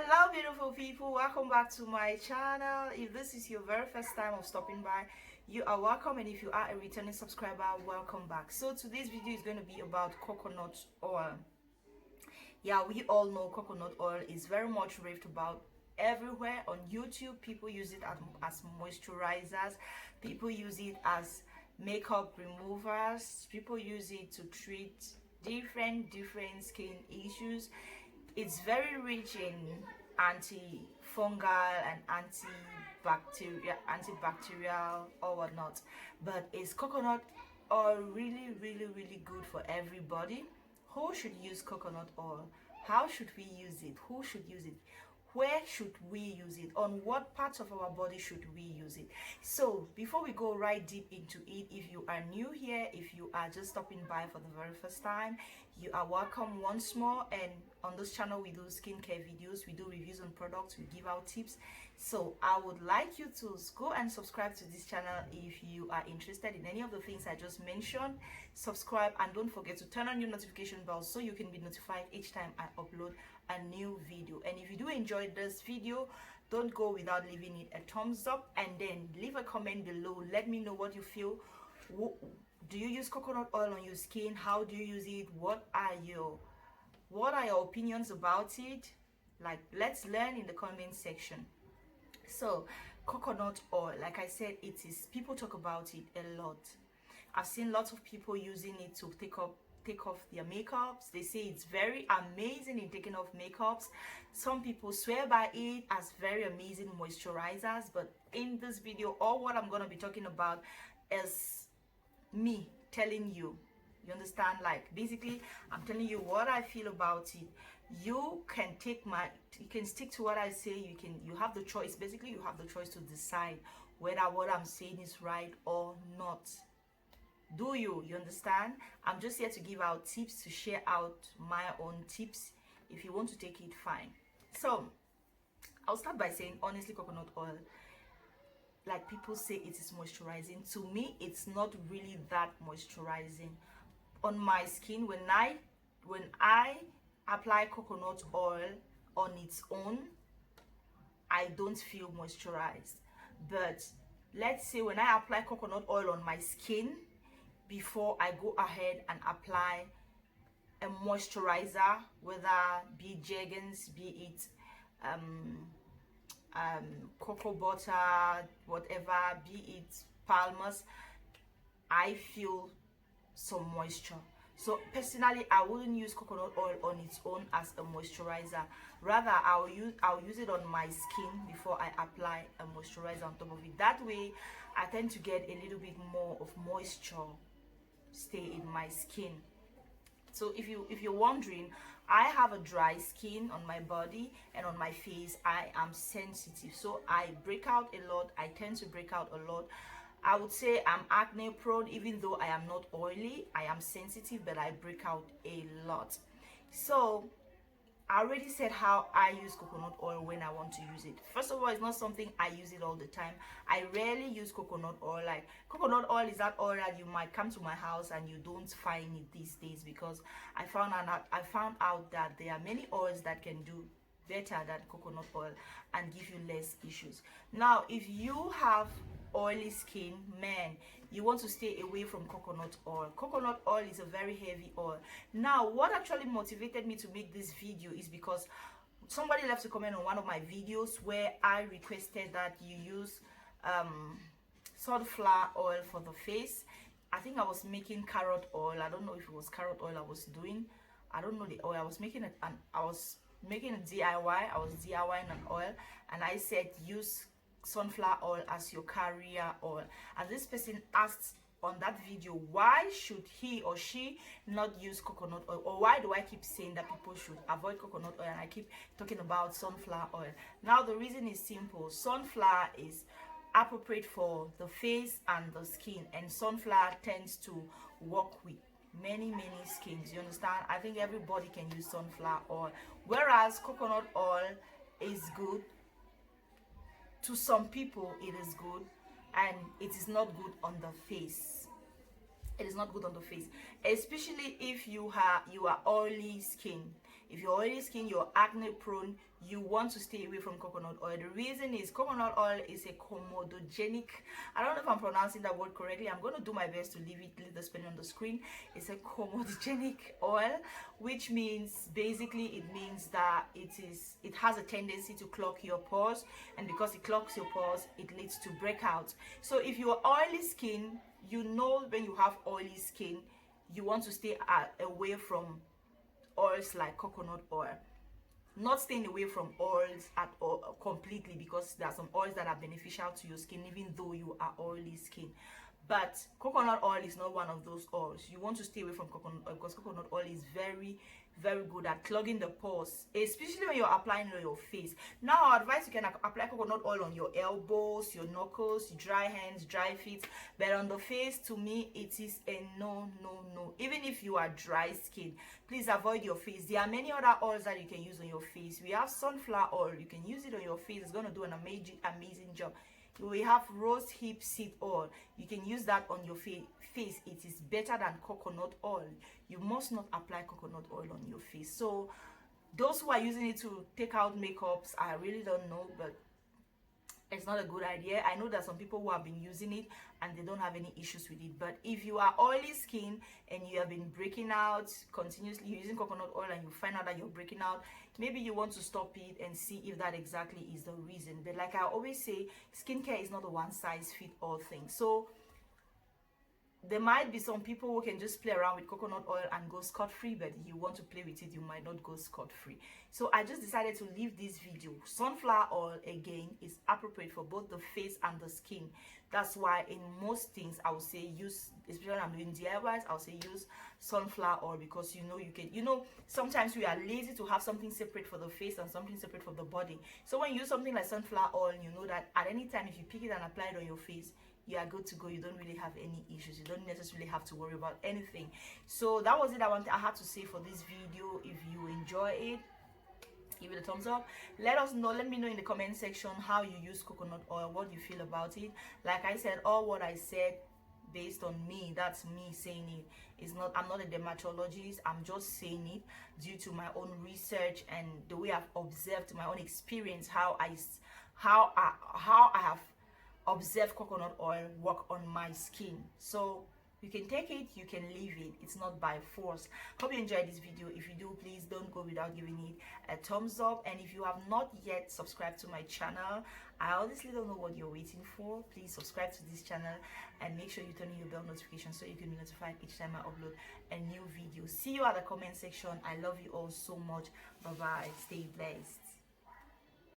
Hello beautiful people, welcome back to my channel. If this is your very first time of stopping by, you are welcome, and if you are a returning subscriber, welcome back. So today's video is going to be about coconut oil. Yeah, we all know coconut oil is very much raved about everywhere. On YouTube, people use it as moisturizers, people use it as makeup removers, people use it to treat different skin issues. It's very rich in antifungal and antibacterial or whatnot. But is coconut oil really good for everybody? Who should use coconut oil? How should we use it? Who should use it? Where should we use it? On what parts of our body should we use it? So before we go right deep into it, if you are new here, if you are just stopping by for the very first time, you are welcome once more. And on this channel we do skincare videos, we do reviews on products, we give out tips. So I would like you to go and subscribe to this channel if you are interested in any of the things I just mentioned. Subscribe, and don't forget to turn on your notification bell so you can be notified each time I upload a new video. And if you do enjoy this video, don't go without leaving it a thumbs up, and then leave a comment below. Let me know what you feel. Do you use coconut oil on your skin? How do you use it? What are your opinions about it? Like, let's learn in the comment section. So coconut oil, like I said, it is, people talk about it a lot. I've seen lots of people using it to take off their makeups. They say it's very amazing in taking off makeups. Some people swear by it as very amazing moisturizers. But in this video, all what I'm going to be talking about is me telling you. You understand? Like, basically I'm telling you what I feel about it. You can stick to what I say. You have the choice. Basically, you have the choice to decide whether what I'm saying is right or not. Do you understand? I'm just here to give out tips, to share out my own tips. If you want to take it, fine. So I'll start by saying, honestly, coconut oil, like people say it is moisturizing, to me it's not really that moisturizing on my skin. When I apply coconut oil on its own, I don't feel moisturized. But let's say when I apply coconut oil on my skin, before I go ahead and apply a moisturizer, whether be it Jergens, be it cocoa butter, whatever, be it Palmer's, I feel some moisture. So personally, I wouldn't use coconut oil on its own as a moisturizer. Rather, I'll use it on my skin before I apply a moisturizer on top of it. That way I tend to get a little bit more of moisture stay in my skin. So if you're wondering, I have a dry skin on my body, and on my face I am sensitive, so I break out a lot. I tend to break out a lot. I would say I'm acne prone. Even though I am not oily, I am sensitive, but I break out a lot. So I already said how I use coconut oil when I want to use it. First of all, it's not something I use it all the time. I rarely use coconut oil. Like, coconut oil is that oil that you might come to my house and you don't find it these days, because I found out that there are many oils that can do better than coconut oil and give you less issues. Now, if you have oily skin, man, you want to stay away from coconut oil. Coconut oil is a very heavy oil. Now, what actually motivated me to make this video is because somebody left a comment on one of my videos where I requested that you use sunflower oil for the face. I think I was making carrot oil. I don't know if it was carrot oil I was doing. I don't know the oil. I was making it, and I was making a DIY. I was DIYing an oil, and I said use sunflower oil as your carrier oil. And this person asked on that video, why should he or she not use coconut oil, or why do I keep saying that people should avoid coconut oil and I keep talking about sunflower oil? Now the reason is simple. Sunflower is appropriate for the face and the skin, and sunflower tends to work with many skins. You understand? I think everybody can use sunflower oil, whereas coconut oil is good. To some people it is good, and it is not good on the face. It is not good on the face, especially if you are oily skin. If you're oily skin, you're acne prone, you want to stay away from coconut oil. The reason is coconut oil is a comedogenic, I don't know if I'm pronouncing that word correctly. I'm going to do my best to leave the spelling on the screen. It's a comedogenic oil, which means basically it means that it has a tendency to clog your pores, and because it clogs your pores, it leads to breakouts. So if you are oily skin, you know when you have oily skin, you want to stay away from oils like coconut oil. Not staying away from oils at all completely, because there are some oils that are beneficial to your skin even though you are oily skin. But coconut oil is not one of those oils. You want to stay away from coconut oil because coconut oil is very, very good at clogging the pores, especially when you're applying it on your face. Now I advise you can apply coconut oil on your elbows, your knuckles, dry hands, dry feet, but on the face, to me, it is a no. Even if you are dry skin, please avoid your face. There are many other oils that you can use on your face. We have sunflower oil. You can use it on your face. It's going to do an amazing job. We have rose hip seed oil. You can use that on your face. It is better than coconut oil. You must not apply coconut oil on your face. So those who are using it to take out makeups, I really don't know, but it's not a good idea. I know that some people who have been using it and they don't have any issues with it. But if you are oily skin and you have been breaking out continuously using coconut oil and you find out that you're breaking out, maybe you want to stop it and see if that exactly is the reason. But like I always say, skincare is not a one size fits all thing. So there might be some people who can just play around with coconut oil and go scot-free, but you want to play with it, you might not go scot-free. So I just decided to leave this video. Sunflower oil, again, is appropriate for both the face and the skin. That's why in most things I would say use, especially when I'm doing DIYs, I'll say use sunflower oil, because you know sometimes we are lazy to have something separate for the face and something separate for the body. So when you use something like sunflower oil, you know that at any time if you pick it and apply it on your face, you are good to go. You don't really have any issues. You don't necessarily have to worry about anything. So that was it. I had to say for this video. If you enjoy it, give it a thumbs up. Let me know in the comment section how you use coconut oil, what you feel about it. Like I said, all what I said based on me, that's me saying it. It's not, I'm not a dermatologist. I'm just saying it due to my own research and the way I've observed my own experience, how I have observe coconut oil work on my skin. So you can take it, you can leave it. It's not by force. Hope you enjoyed this video. If you do, please don't go without giving it a thumbs up. And if you have not yet subscribed to my channel, I honestly don't know what you're waiting for. Please subscribe to this channel and make sure you turn on your bell notification so you can be notified each time I upload a new video. See you at the comment section. I love you all so much. Bye bye. Stay blessed.